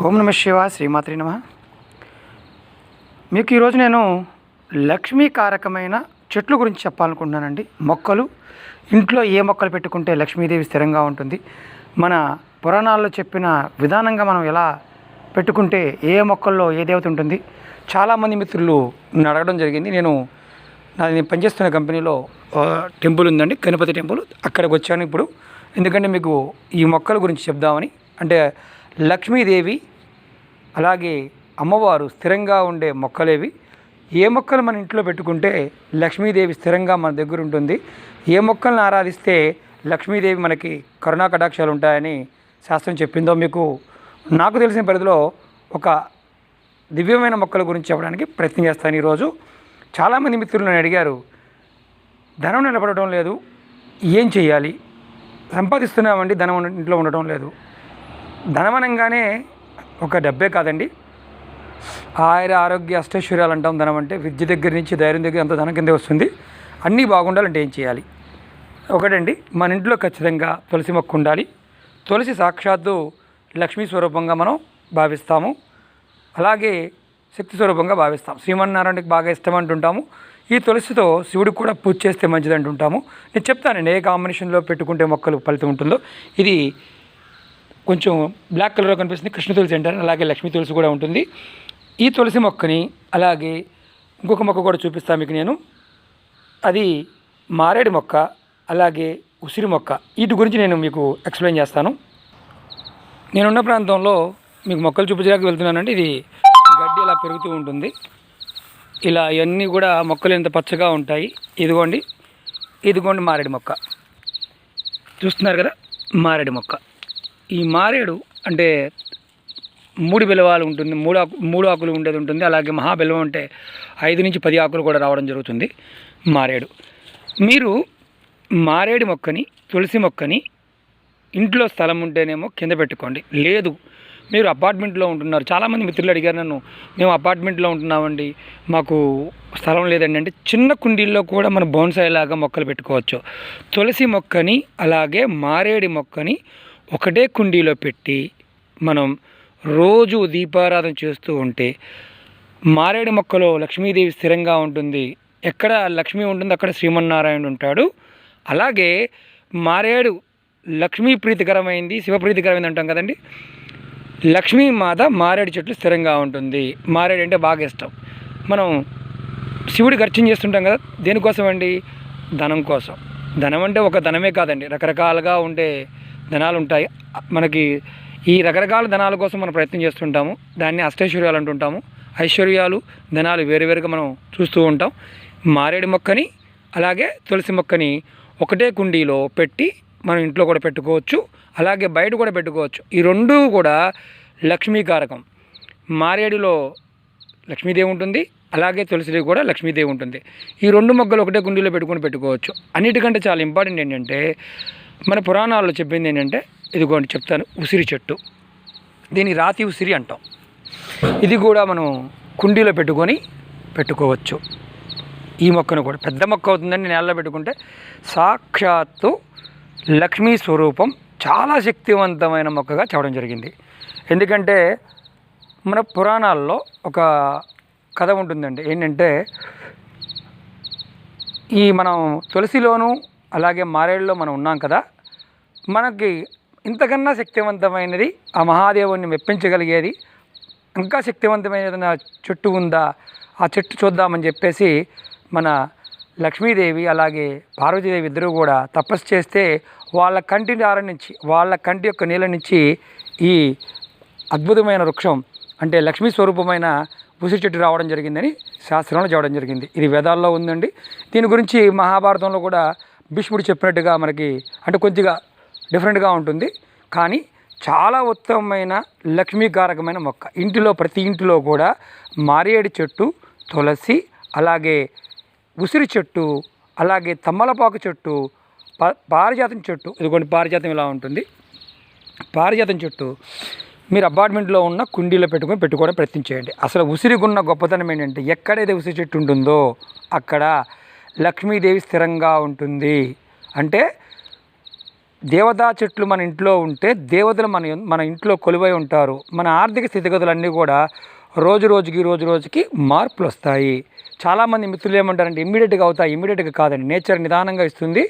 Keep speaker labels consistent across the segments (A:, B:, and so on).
A: ఓం నమ శివ శ్రీమాత్రి నమ. మీకు ఈరోజు నేను లక్ష్మీకారకమైన చెట్ల గురించి చెప్పాలనుకుంటున్నానండి. మొక్కలు, ఇంట్లో ఏ మొక్కలు పెట్టుకుంటే లక్ష్మీదేవి స్థిరంగా ఉంటుంది, మన పురాణాల్లో చెప్పిన విధానంగా మనం ఎలా పెట్టుకుంటే ఏ మొక్కల్లో ఏ దేవత ఉంటుంది. చాలామంది మిత్రులు నన్ను అడగడం జరిగింది. నేను పనిచేస్తున్న కంపెనీలో టెంపుల్ ఉందండి, గణపతి టెంపుల్. అక్కడికి వచ్చాను ఇప్పుడు. ఎందుకంటే మీకు ఈ మొక్కల గురించి చెప్దామని. అంటే లక్ష్మీదేవి అలాగే అమ్మవారు స్థిరంగా ఉండే మొక్కలేవి, ఏ మొక్కలు మన ఇంట్లో పెట్టుకుంటే లక్ష్మీదేవి స్థిరంగా మన దగ్గర ఉంటుంది, ఏ మొక్కలను ఆరాధిస్తే లక్ష్మీదేవి మనకి కరుణా కటాక్షాలు ఉంటాయని శాస్త్రం చెప్పిందో మీకు నాకు తెలిసిన పరిధిలో ఒక దివ్యమైన మొక్కల గురించి చెప్పడానికి ప్రయత్నం చేస్తాను ఈరోజు. చాలామంది మిత్రులు నన్ను అడిగారు, ధనం నిలబడటం లేదు, ఏం చేయాలి? సంపాదిస్తున్నామండి, ధనం ఇంట్లో ఉండటం లేదు. ధనం అనగానే ఒక డబ్బే కాదండి, ఆరోగ్య అష్టైశ్వర్యాలు అంటాం. ధనం అంటే విద్య దగ్గర నుంచి ధైర్యం దగ్గర అంత ధనం కిందే వస్తుంది. అన్నీ బాగుండాలంటే ఏం చేయాలి? ఒకటండి, మన ఇంట్లో ఖచ్చితంగా తులసి మొక్క ఉండాలి. తులసి సాక్షాత్తు లక్ష్మీ స్వరూపంగా మనం భావిస్తాము, అలాగే శక్తి స్వరూపంగా భావిస్తాం. శ్రీమన్నారాయణకి బాగా ఇష్టం అంటుంటాము. ఈ తులసితో శివుడికి కూడా పూజ చేస్తే మంచిది అంటుంటాము. నేను చెప్తానండి ఏ కాంబినేషన్లో పెట్టుకుంటే మొక్కలు ఫలితం ఉంటుందో. ఇది కొంచెం బ్లాక్ కలర్లో కనిపిస్తుంది, కృష్ణ తులసి అంటారు. అలాగే లక్ష్మీ తులసి కూడా ఉంటుంది. ఈ తులసి మొక్కని అలాగే ఇంకొక మొక్క కూడా చూపిస్తాను మీకు నేను. అది మారేడు మొక్క, అలాగే ఉసిరి మొక్క. వీటి గురించి నేను మీకు ఎక్స్ప్లెయిన్ చేస్తాను. నేనున్న ప్రాంతంలో మీకు మొక్కలు చూపించడానికి వెళ్తున్నానంటే ఇది గడ్డి ఇలా పెరుగుతూ ఉంటుంది. ఇలా ఇవన్నీ కూడా మొక్కలు ఎంత పచ్చగా ఉంటాయి. ఇదిగోండి మారేడు మొక్క చూస్తున్నారు కదా, మారేడు మొక్క. ఈ మారేడు అంటే 3 బిలవాలు ఉంటుంది, మూడు ఆకులు ఉండేది ఉంటుంది. అలాగే మహాబెల్వం అంటే 5 నుంచి 10 ఆకులు కూడా రావడం జరుగుతుంది మారేడు. మీరు మారేడు మొక్కని, తులసి మొక్కని ఇంట్లో స్థలం ఉంటేనేమో కింద పెట్టుకోండి. లేదు, మీరు అపార్ట్మెంట్లో ఉంటున్నారు. చాలామంది మిత్రులు అడిగారు నన్ను, మేము అపార్ట్మెంట్లో ఉంటున్నామండి, మాకు స్థలం లేదండి అంటే చిన్న కుండీల్లో కూడా మనం బోన్సాయి లాగా మొక్కలు పెట్టుకోవచ్చు. తులసి మొక్కని అలాగే మారేడు మొక్కని ఒకటే కుండీలో పెట్టి మనం రోజు దీపారాధన చేస్తూ ఉంటే మారేడు మొక్కలో లక్ష్మీదేవి స్థిరంగా ఉంటుంది. ఎక్కడ లక్ష్మీ ఉంటుందో అక్కడ శ్రీమన్నారాయణుడు ఉంటాడు. అలాగే మారేడు లక్ష్మీ ప్రీతికరమైంది, శివప్రీతికరమైంది అంటాం కదండి. లక్ష్మీమాత మారేడు చెట్లు స్థిరంగా ఉంటుంది. మారేడు అంటే బాగా ఇష్టం. మనం శివుడికి అర్చన చేస్తుంటాం కదా, దేనికోసం అండి? ధనం కోసం. ధనం అంటే ఒక ధనమే కాదండి, రకరకాలుగా ఉండే ధనాలు ఉంటాయి మనకి. ఈ రకరకాల ధనాల కోసం మనం ప్రయత్నం చేస్తుంటాము. దాన్ని అష్టైశ్వర్యాలు అంటుంటాము. ఐశ్వర్యాలు, ధనాలు వేరువేరుగా మనం చూస్తూ ఉంటాం. మారేడు మొక్కని అలాగే తులసి మొక్కని ఒకటే కుండీలో పెట్టి మనం ఇంట్లో కూడా పెట్టుకోవచ్చు, అలాగే బయట కూడా పెట్టుకోవచ్చు. ఈ రెండూ కూడా లక్ష్మీకారకం. మారేడులో లక్ష్మీదేవి ఉంటుంది, అలాగే తులసిదేవి కూడా లక్ష్మీదేవి ఉంటుంది. ఈ 2 మొక్కలు ఒకటే కుండీలో పెట్టుకోవచ్చు. అన్నిటికంటే చాలా ఇంపార్టెంట్ ఏంటంటే, మన పురాణాల్లో చెప్పింది ఏంటంటే, ఇదిగోండి చెప్తాను, ఉసిరి చెట్టు. దీన్ని రాతి ఉసిరి అంటాం. ఇది కూడా మనం కుండీలో పెట్టుకోవచ్చు. ఈ మొక్కను కూడా పెద్ద మొక్క అవుతుందని నేలలో పెట్టుకుంటే సాక్షాత్తు లక్ష్మీ స్వరూపం, చాలా శక్తివంతమైన మొక్కగా చెప్పడం జరిగింది. ఎందుకంటే మన పురాణాల్లో ఒక కథ ఉంటుందండి. ఏంటంటే, ఈ మనం తులసిలోను అలాగే మారేడులో మనం ఉన్నాం కదా, మనకి ఇంతకన్నా శక్తివంతమైనది ఆ మహాదేవుని మెప్పించగలిగేది ఇంకా శక్తివంతమైన చెట్టు ఉందా, ఆ చెట్టు చూద్దామని చెప్పేసి మన లక్ష్మీదేవి అలాగే పార్వతీదేవి ఇద్దరూ కూడా తపస్సు చేస్తే వాళ్ళ కంటి దార నుంచి, వాళ్ళ కంటి యొక్క నీళ్ళ నుంచి ఈ అద్భుతమైన వృక్షం అంటే లక్ష్మీ స్వరూపమైన ఉసిరి చెట్టు రావడం జరిగిందని శాస్త్రంలో చెప్పడం జరిగింది. ఇది వేదాల్లో ఉందండి. దీని గురించి మహాభారతంలో కూడా భీష్ముడు చెప్పినట్టుగా మనకి అంటే కొద్దిగా డిఫరెంట్గా ఉంటుంది, కానీ చాలా ఉత్తమమైన లక్ష్మీకారకమైన మొక్క. ప్రతి ఇంటిలో కూడా మారేడు చెట్టు, తులసి, అలాగే ఉసిరి చెట్టు, అలాగే తమ్మలపాకు చెట్టు, పారిజాతం చెట్టు. ఇదిగోండి పారిజాతం ఇలా ఉంటుంది. పారిజాతం చెట్టు మీరు అపార్ట్మెంట్లో ఉన్న కుండీలో పెట్టుకోవడం ప్రయత్నం చేయండి. అసలు ఉసిరికున్న గొప్పతనం ఏంటంటే, ఎక్కడైతే ఉసిరి చెట్టు ఉంటుందో అక్కడ లక్ష్మీదేవి స్థిరంగా ఉంటుంది. అంటే దేవతా చెట్లు మన ఇంట్లో ఉంటే దేవతలు మన ఇంట్లో కొలువై ఉంటారు. మన ఆర్థిక స్థితిగతులన్నీ కూడా రోజు రోజుకి మార్పులు వస్తాయి. చాలామంది మిత్రులు ఏమంటారంటే ఇమ్మీడియట్గా అవుతాయి. ఇమ్మీడియట్గా కాదండి, నేచర్ నిదానంగా ఇస్తుంది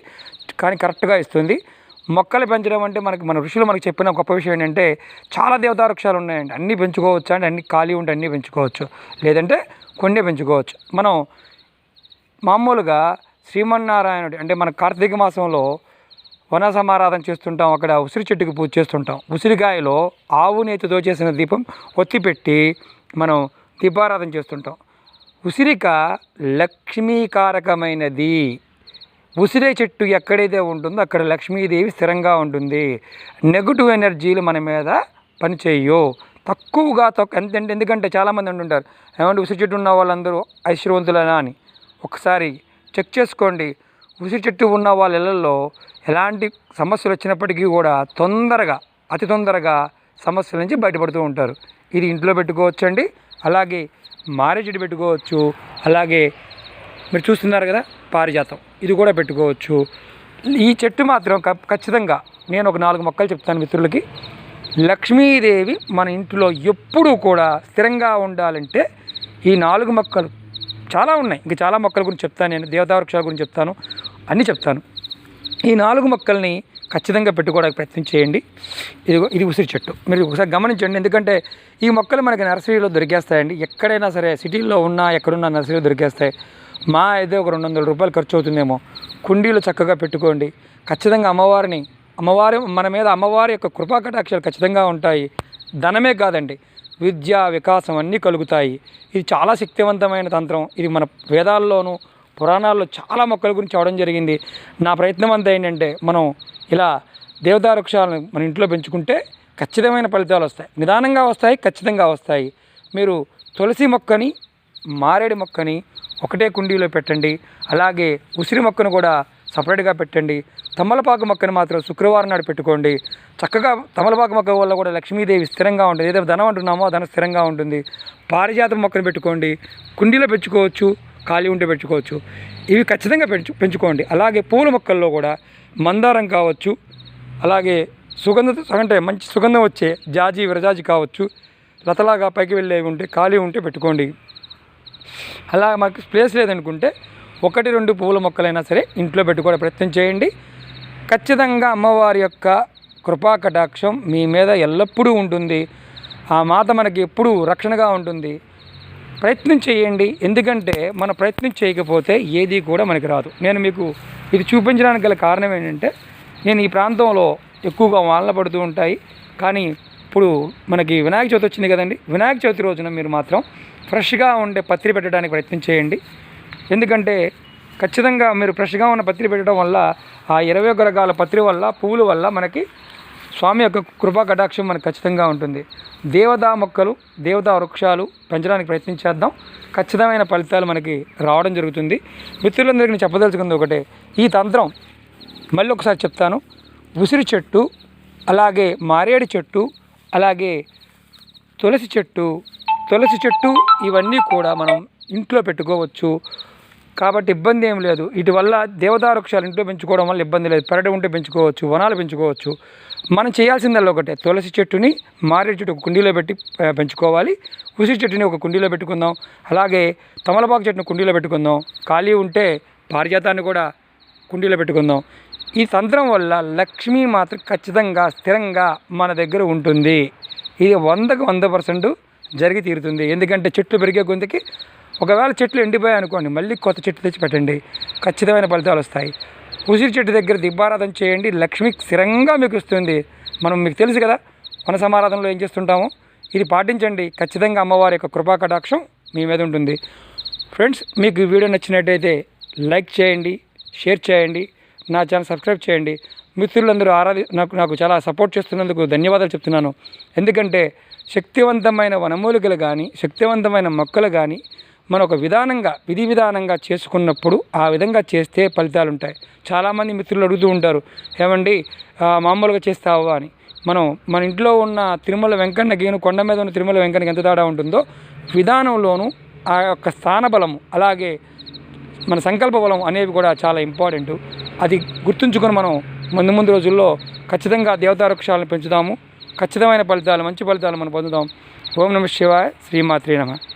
A: కానీ కరెక్ట్గా ఇస్తుంది. మొక్కలు పెంచడం అంటే మన ఋషులు మనకు చెప్పిన గొప్ప విషయం ఏంటంటే చాలా దేవతా వృక్షాలు ఉన్నాయండి. అన్నీ పెంచుకోవచ్చు అంటే అన్ని ఖాళీ ఉంటే అన్నీ పెంచుకోవచ్చు, లేదంటే కొన్ని పెంచుకోవచ్చు. మనం మామూలుగా శ్రీమన్నారాయణుడి అంటే మన కార్తీక మాసంలో వన సమారాధన చేస్తుంటాం. అక్కడ ఉసిరి చెట్టుకి పూజ చేస్తుంటాం. ఉసిరికాయలో ఆవు నేతితో చేసిన దీపం ఒత్తిపెట్టి మనం దీపారాధన చేస్తుంటాం. ఉసిరిక లక్ష్మీకారకమైనది. ఉసిరే చెట్టు ఎక్కడైతే ఉంటుందో అక్కడ లక్ష్మీదేవి స్థిరంగా ఉంటుంది. నెగటివ్ ఎనర్జీలు మన మీద పనిచేయవు. తక్కువగా ఎందుకంటే చాలామంది అంటుంటారు ఏమంటే ఉసిరి చెట్టు ఉన్న వాళ్ళందరూ ఐశ్వర్యవంతులనా అని. ఒకసారి చెక్ చేసుకోండి. ఉసిరి చెట్టు ఉన్న వాళ్ళ ఇళ్ళల్లో ఎలాంటి సమస్యలు వచ్చినప్పటికీ కూడా అతి తొందరగా సమస్యల నుంచి బయటపడుతూ ఉంటారు. ఇది ఇంట్లో పెట్టుకోవచ్చండి. అలాగే మారేడు చెట్టు పెట్టుకోవచ్చు. అలాగే మీరు చూస్తున్నారు కదా పారిజాతం, ఇది కూడా పెట్టుకోవచ్చు. ఈ చెట్టు మాత్రం ఖచ్చితంగా నేను ఒక 4 మొక్కలు చెప్తాను మిత్రులకి. లక్ష్మీదేవి మన ఇంట్లో ఎప్పుడూ కూడా స్థిరంగా ఉండాలంటే ఈ 4 మొక్కలు చాలా ఉన్నాయి. ఇంకా చాలా మొక్కల గురించి చెప్తాను, నేను దేవతా వృక్షాల గురించి చెప్తాను, అన్నీ చెప్తాను. ఈ 4 మొక్కల్ని ఖచ్చితంగా పెట్టుకోవడానికి ప్రయత్నం చేయండి. ఇది ఉసిరి చెట్టు. మీరు ఒకసారి గమనించండి. ఎందుకంటే ఈ మొక్కలు మనకి నర్సరీలో దొరికేస్తాయండి. ఎక్కడైనా సరే సిటీల్లో ఉన్నా ఎక్కడున్నా నర్సరీలో దొరికేస్తాయి. మా అయితే ఒక 200 రూపాయలు ఖర్చు అవుతుందేమో. కుండీలు చక్కగా పెట్టుకోండి. ఖచ్చితంగా మన మీద అమ్మవారి యొక్క కృపా కటాక్షాలు ఖచ్చితంగా ఉంటాయి. ధనమే కాదండి, విద్య వికాసం అన్నీ కలుగుతాయి. ఇది చాలా శక్తివంతమైన తంత్రం. ఇది మన వేదాల్లోనూ పురాణాల్లో చాలా మొక్కల గురించి అవడం జరిగింది. నా ప్రయత్నం అంతా ఏంటంటే మనం ఇలా దేవతా వృక్షాలను మన ఇంట్లో పెంచుకుంటే ఖచ్చితమైన ఫలితాలు వస్తాయి. నిదానంగా వస్తాయి, ఖచ్చితంగా వస్తాయి. మీరు తులసి మొక్కని మారేడు మొక్కని ఒకటే కుండీలో పెట్టండి. అలాగే ఉసిరి మొక్కను కూడా సపరేట్గా పెట్టండి. తమలపాకు మొక్కను మాత్రం శుక్రవారం నాడు పెట్టుకోండి. చక్కగా తమలపాకు మొక్క వల్ల కూడా లక్ష్మీదేవి స్థిరంగా ఉంటుంది. ఏదైతే ధనం అంటున్నామో ధనం స్థిరంగా ఉంటుంది. పారిజాతం మొక్కను పెట్టుకోండి. కుండీలో పెంచుకోవచ్చు, ఖాళీ ఉంటే పెంచుకోవచ్చు. ఇవి ఖచ్చితంగా పెంచుకోండి. అలాగే పూల మొక్కల్లో కూడా మందారం కావచ్చు, అలాగే అంటే మంచి సుగంధం వచ్చే జాజి విరజాజి కావచ్చు, లతలాగా పైకి వెళ్ళేవి ఉంటే ఖాళీ ఉంటే పెట్టుకోండి. అలా మాకు ప్లేస్ లేదనుకుంటే 1-2 పూల మొక్కలైనా సరే ఇంట్లో పెట్టుకోవడం ప్రయత్నం చేయండి. ఖచ్చితంగా అమ్మవారి యొక్క కృపా కటాక్షం మీ మీద ఎల్లప్పుడూ ఉంటుంది. ఆ మాత మనకి ఎప్పుడూ రక్షణగా ఉంటుంది. ప్రయత్నం చేయండి. ఎందుకంటే మన ప్రయత్నం చేయకపోతే ఏది కూడా మనకి రాదు. నేను మీకు ఇది చూపించడానికి గల కారణం ఏంటంటే నేను ఈ ప్రాంతంలో ఎక్కువగా వానలు పడుతూ ఉంటాయి. కానీ ఇప్పుడు మనకి వినాయక చవితి వచ్చింది కదండి. వినాయక చవితి రోజున మీరు మాత్రం ఫ్రెష్గా ఉండే పత్రి పెట్టడానికి ప్రయత్నం చేయండి. ఎందుకంటే ఖచ్చితంగా మీరు ఫ్రెష్గా ఉన్న పత్రి పెట్టడం వల్ల ఆ 21 రకాల పత్రి వల్ల పువ్వుల వల్ల మనకి స్వామి యొక్క కృపా కటాక్షం మనకు ఖచ్చితంగా ఉంటుంది. దేవతా మొక్కలు దేవతా వృక్షాలు పెంచడానికి ప్రయత్నం చేద్దాం. ఖచ్చితమైన ఫలితాలు మనకి రావడం జరుగుతుంది. మిత్రులందరికీ నేను చెప్పదలుచుకుంది ఒకటే, ఈ తంత్రం మళ్ళీ ఒకసారి చెప్తాను. ఉసిరి చెట్టు, అలాగే మారేడు చెట్టు, అలాగే తులసి చెట్టు ఇవన్నీ కూడా మనం ఇంట్లో పెట్టుకోవచ్చు. కాబట్టి ఇబ్బంది ఏం లేదు. వీటి వల్ల దేవతా వృక్షాలు ఇంట్లో పెంచుకోవడం వల్ల ఇబ్బంది లేదు. పెరడు ఉంటే పెంచుకోవచ్చు, వనాలు పెంచుకోవచ్చు. మనం చేయాల్సిందల్లా ఒకటే, తులసి చెట్టుని మారేడు చెట్టు ఒక కుండీలో పెట్టి పెంచుకోవాలి. ఉసిరి చెట్టుని ఒక కుండీలో పెట్టుకుందాం. అలాగే తమలపాకు చెట్టుని కుండీలో పెట్టుకుందాం. ఖాళీ ఉంటే పారిజాతాన్ని కూడా కుండీలో పెట్టుకుందాం. ఈ తంత్రం వల్ల లక్ష్మీ మాత్రం ఖచ్చితంగా స్థిరంగా మన దగ్గర ఉంటుంది. ఇది 100కు 100% జరిగి తీరుతుంది. ఎందుకంటే చెట్లు పెరిగే కొంతకి ఒకవేళ చెట్లు ఎండిపోయాయి అనుకోండి, మళ్ళీ కొత్త చెట్లు తెచ్చి పెట్టండి, ఖచ్చితమైన ఫలితాలు వస్తాయి. ఉసిరి చెట్టు దగ్గర దీపారాధన చేయండి, లక్ష్మి స్థిరంగా మీకు ఇస్తుంది. మీకు తెలుసు కదా వన సమారాధనలో ఏం చేస్తుంటామో, ఇది పాటించండి. ఖచ్చితంగా అమ్మవారి యొక్క కృపా కటాక్షం మీ మీద ఉంటుంది. ఫ్రెండ్స్, మీకు ఈ వీడియో నచ్చినట్టయితే లైక్ చేయండి, షేర్ చేయండి, నా ఛానల్ సబ్స్క్రైబ్ చేయండి. మిత్రులందరూ నాకు చాలా సపోర్ట్ చేస్తున్నందుకు ధన్యవాదాలు చెప్తున్నాను. ఎందుకంటే శక్తివంతమైన వనమూలికలు కానీ శక్తివంతమైన మొక్కలు కానీ మనం ఒక విధి విధానంగా చేసుకున్నప్పుడు ఆ విధంగా చేస్తే ఫలితాలు ఉంటాయి. చాలామంది మిత్రులు అడుగుతూ ఉంటారు, ఏమండి మామూలుగా చేస్తావా అని. మన ఇంట్లో ఉన్న తిరుమల వెంకన్నకి కొండ మీద ఉన్న తిరుమల వెంకన్నకి ఎంత తేడా ఉంటుందో విధానంలోనూ ఆ యొక్క స్థానబలము అలాగే మన సంకల్ప బలం అనేవి కూడా చాలా ఇంపార్టెంట్. అది గుర్తుంచుకొని మనం ముందు రోజుల్లో ఖచ్చితంగా దేవతా వృక్షాలను పెంచుదాము. ఖచ్చితమైన ఫలితాలు, మంచి ఫలితాలు మనం పొందుదాం. ఓం నమః శివాయ. శ్రీమాత్రే నమః.